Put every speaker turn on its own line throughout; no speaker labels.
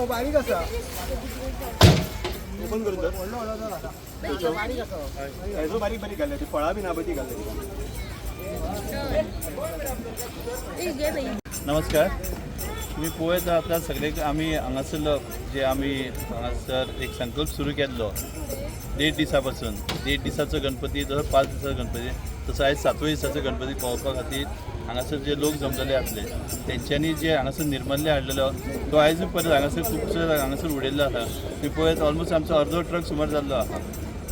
बारीक आसा ओपन करून बारीक बारीक घालल्या ती फळां बी ना बरी घालल्या.
नमस्कार. तुम्ही पळयता आतां सगळे आमी हांगासर जे आमी हांगासर एक संकल्प सुरू केल्लो 1.5 दिसा पासून. 1.5 दिसाचो गणपती जसो 5 दिसाचो गणपती तसो आयज 7व्या दिसाचो गणपती पळोवपा खातीर हांगासर जे लोक जमलेले आसले तेंच्यांनी जे हांगासर निर्मल्य हाडलेलो तो आयज परत हांगासर खुबसो हांगासर उडयल्लो आसा. तुम्ही पळयत ऑलमोस्ट आमचो अर्दो ट्रक सुमार जाल्लो आसा.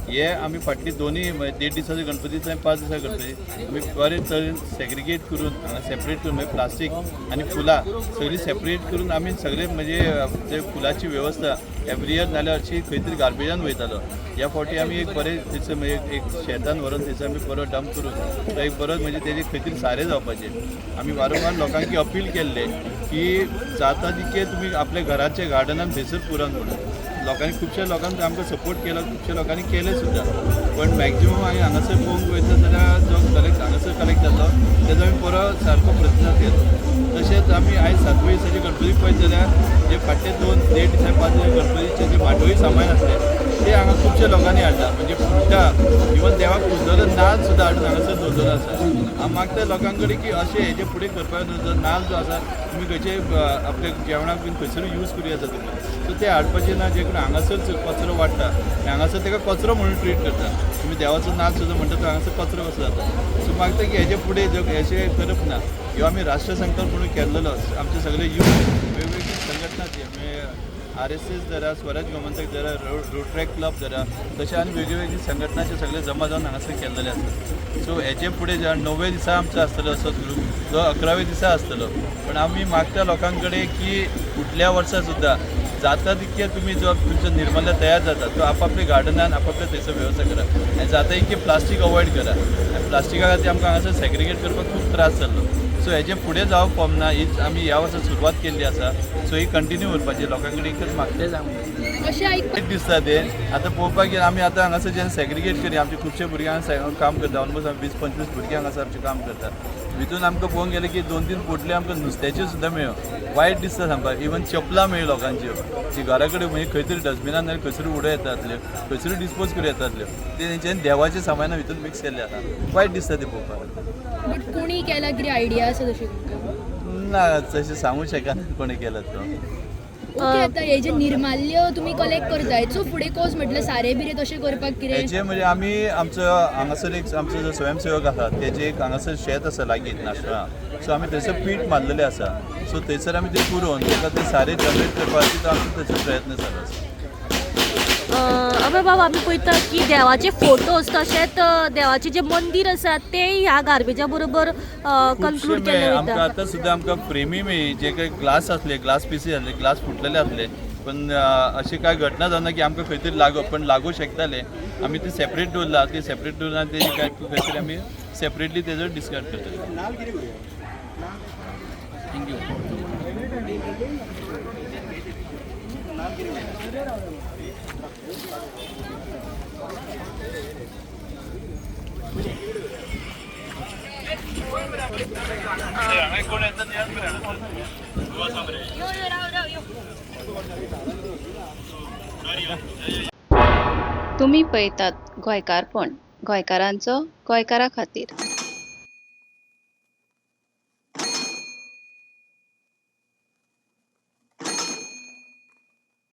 हे आमी फाटली दोन्ही 1.5 दिसाचे गणपती आनी 5 दिसाचे गणपती आमी बरे तरेन सेग्रिगेट करून हांगा सेपरेट करून म्हणजे प्लास्टीक आनी फुलां सगळी सेपरेट करून आमी सगळे म्हणजे जे फुलाची वेवस्था एवरी इयर नाल्यार हरशी खंय तरी गार्बेजान वयतालो. ह्या फावटी आमी एक बरें थंयसर म्हणजे एक शेतान व्हरून थंयसर आमी बरो डंप करून तो एक बरो म्हणजे तेजे खंय तरी सारें जावपाचें. आमी वारंवार लोकांक अपील केल्ले की जाता तितके तुमी आपल्या घराचे गार्डनान थंयसर पुरान म्हणून लोकांनी खुबश्या लोकांनी आमकां सपोर्ट केलो, खुबश्या लोकांनी केले सुद्दां. पण मॅक्झिमम हांवें हांगासर पळोवंक वयता जाल्यार जो कलेक्ट हांगासर कलेक्ट जाल्लो तेजो आमी बरो सारको प्रतिसाद केलो. तशेंच आमी आयज 7व्या दिसाचे गणपती पळयत जाल्यार जे फाटले 1.5 दिसा 5 दिसा गणपतीचे जे माटोळी सामान आसले ते हांगा खुबश्या लोकांनी हाडला. म्हणजे फुलटा इवन देवाक पुजलेलो नाल्ल सुद्दां हाडून हांगासर दवरलेलो आसा. हांव मागता लोकां कडेन की अशें हेजे फुडें करपाक जो नाल्ल जो आसा तुमी खंयचे आपल्या जेवणाक बीन खंयसर यूज करूं येता तुमी सो ते हाडपाचें ना. जे करून हांगासर कचरो वाडटा आनी हांगासर ताका कचरो म्हणून ट्रीट करता. तुमी देवाचो नाल्ल सुद्दां म्हणटा तो हांगासर कचरो कसो जाता. सो मागता की हेजे फुडें जग हेचें करप ना. ह्यो आमी राष्ट्रसंकल्प म्हणून केल्लो. आमचे सगळे यूथ वेगवेगळी संघटना म्हणजे RSS जरा स्वराज गोमंतक जरा रोट्रॅक क्लब जरा तशें आनी वेगळी संघटनाचे सगळे जमा जावन हांगासर केल्लेले आसता. सो हेचे फुडें 9व्या दिसा आमचो आसतलो असो ग्रूप जो 11व्या दिसा आसतलो. पण आमी मागता लोकां कडेन की फुडल्या वर्सा सुद्दां जाता तितके तुमी जो तुमचो निर्मल्य तयार जाता तो आपापल्या गार्डनान आपापल्या थंयसर वेवस्था करा आनी जाता तितके प्लास्टीक अवॉयड करा. आनी प्लास्टिका खातीर आमकां हांगासर सेग्रिगेट करपाक खूब त्रास जाल्लो. सो हेजे फुडें जावप पडना हीच आमी ह्या वर्सा सुरवात केल्ली आसा. सो ही कंटिन्यू उरपाची लोकां कडेन एकच मागते एक दिसता ते आतां पळोवपाक गेल्यार आमी आतां हांगासर जेन्ना सेग्रिगेट करी आमचे खुबशे भुरग्यांक काम करता. ऑलमोस्ट 20-25 भुरगे हांगासर आमचें काम करतात. भितून आमकां पळोवंक गेलें की 2-3 पोटली आमकां नुस्त्याच्यो सुद्दां मेळ्यो. वायट दिसता सांगपाक. इवन चपलां मेळ्यो लोकांच्यो जी घरा कडेन म्हणजे खंय तरी डस्टबिनान नाल्यार खंयसर उडोव येतातल्यो खंयसर डिस्पोज करूं येतातल्यो ते तेंच्यांनी देवाच्या सामाना भितर मिक्स केल्ले आसा. वायट दिसता ते पळोवपाक.
कोणी केला कितें आयडिया आसा तशी
ना तशें सांगूं शकना कोणी केलो तो.
ओके. आतां हे जे निर्माल्य तुमी कलेक्ट करताय सो फुडें कोस म्हटल्यार सारे बिरे तशें करपाक कितें
हेचे म्हणजे आमी आमचो हांगासर एक आमचो जो स्वयंसेवक आसा तेजे एक हांगासर शेत आसा लागीं नाशरा. सो आमी थंयसर पीठ मारलेलें आसा. सो थंयसर आमी ते पुरोवन ताका ते सारे जनरेट करपा खातीर तो आमचो थंयसर प्रयत्न चालू आसा.
अबे बाबा आमी पळयता की देवाचे फोटोज तशेंच देवाचे जे मंदिर आसा ते ह्या गार्बेजा बरोबर कन्क्लूड केले
आमकां
वयता.
आतां सुद्दां आमकां फ्रेमी मेळ्ळी जे काही ग्लास आसले ग्लास पीसीस आसले ग्लास फुटलेले आसले. पण अशी काय घटना जावना की आमकां खंय तरी लागो पण लागू शकताले. आमी ते सेपरेट दवरला ते सेपरेट दवरून तेजी काय खंय तरी आमी सेपरेटली तेजो डिस्कार्ड करतले. थँक्यू.
तुम्ही पळयतात गोंयकारपण गोंयकारांचो गोंयकारा खातीर.